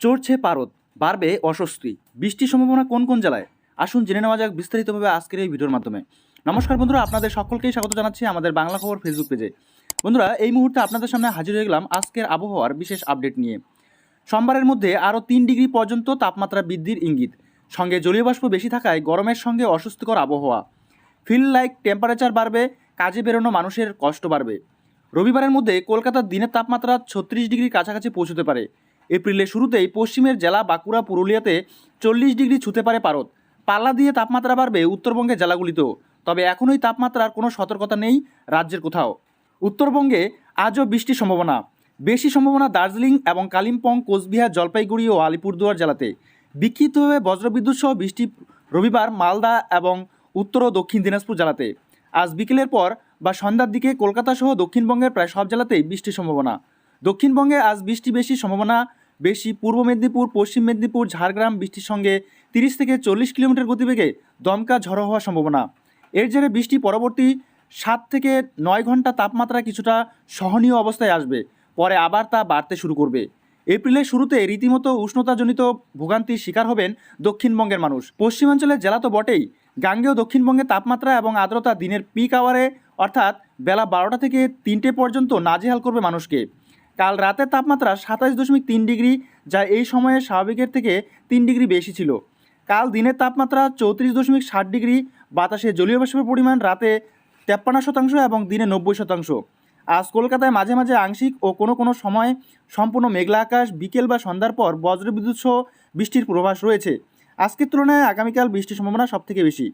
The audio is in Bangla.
চড়ছে পারদ, বাড়বে অস্বস্তি। বৃষ্টির সম্ভাবনা কোন কোন জেলায়? আসুন জেনে নেওয়া যাক বিস্তারিতভাবে আজকের এই ভিডিওর মাধ্যমে। নমস্কার বন্ধুরা, আপনাদের সকলকেই স্বাগত জানাচ্ছি আমাদের বাংলা খবর ফেসবুক পেজে। বন্ধুরা, এই মুহূর্তে আপনাদের সামনে হাজির হয়ে গেলাম আজকের আবহাওয়ার বিশেষ আপডেট নিয়ে। সোমবারের মধ্যে আরও 3 ডিগ্রি পর্যন্ত তাপমাত্রা বৃদ্ধির ইঙ্গিত, সঙ্গে জলীয় বাষ্প বেশি থাকায় গরমের সঙ্গে অস্বস্তিকর আবহাওয়া। ফিল লাইক টেম্পারেচার বাড়বে, কাজে বেরোনো মানুষের কষ্ট বাড়বে। রবিবারের মধ্যে কলকাতার দিনের তাপমাত্রা 36 ডিগ্রির কাছাকাছি পৌঁছতে পারে। এপ্রিলের শুরুতেই পশ্চিমের জেলা বাঁকুড়া, পুরুলিয়াতে 40 ডিগ্রি ছুঁতে পারে পারদ। পাল্লা দিয়ে তাপমাত্রা বাড়বে উত্তরবঙ্গের জেলাগুলিতেও, তবে এখনই তাপমাত্রার কোনো সতর্কতা নেই রাজ্যের কোথাও। উত্তরবঙ্গে আজও বৃষ্টির সম্ভাবনা, বেশি সম্ভাবনা দার্জিলিং এবং কালিম্পং, কোচবিহার, জলপাইগুড়ি ও আলিপুরদুয়ার জেলাতে। বিক্ষিপ্তভাবে বজ্রবিদ্যুৎ সহ বৃষ্টি রবিবার মালদা এবং উত্তর ও দক্ষিণ দিনাজপুর জেলাতে। আজ বিকেলের পর বা সন্ধ্যার দিকে কলকাতা সহ দক্ষিণবঙ্গের প্রায় সব জেলাতেই বৃষ্টির সম্ভাবনা। দক্ষিণবঙ্গে আজ বৃষ্টি বেশি সম্ভাবনা বেশি। পূর্ব মেদিনীপুর, পশ্চিম মেদিনীপুর, ঝাড়গ্রাম বৃষ্টির সঙ্গে 30 থেকে 40 কিলোমিটার গতিবেগে দমকা ঝড়ো হওয়ার সম্ভাবনা। এর জেরে বৃষ্টি পরবর্তী 7 থেকে 9 ঘন্টা তাপমাত্রা কিছুটা সহনীয় অবস্থায় আসবে, পরে আবার তা বাড়তে শুরু করবে। এপ্রিলের শুরুতে রীতিমতো উষ্ণতাজনিত ভোগান্তির শিকার হবেন দক্ষিণবঙ্গের মানুষ। পশ্চিমাঞ্চলের জেলা তো বটেই, গাঙ্গেয় দক্ষিণবঙ্গে তাপমাত্রা এবং আর্দ্রতা দিনের পিক আওয়ারে অর্থাৎ বেলা 12টা থেকে 3টে পর্যন্ত নাজেহাল করবে মানুষকে। কাল রাতের তাপমাত্রা 27.3 ডিগ্রি, যা এই সময়ে স্বাভাবিকের থেকে 3 ডিগ্রি বেশি ছিল। কাল দিনের তাপমাত্রা 34.7 ডিগ্রি। বাতাসে জলীয় বাষ্পের পরিমাণ রাতে 53% এবং দিনে 90%। আজ কলকাতায় মাঝে মাঝে আংশিক ও কোনো কোনো সময় সম্পূর্ণ মেঘলা আকাশ। বিকেল বা সন্ধ্যার পর বজ্রবিদ্যুৎ সহ বৃষ্টির পূর্বাভাস রয়েছে। আজকের তুলনায় আগামীকাল বৃষ্টির সম্ভাবনা সবথেকে বেশি।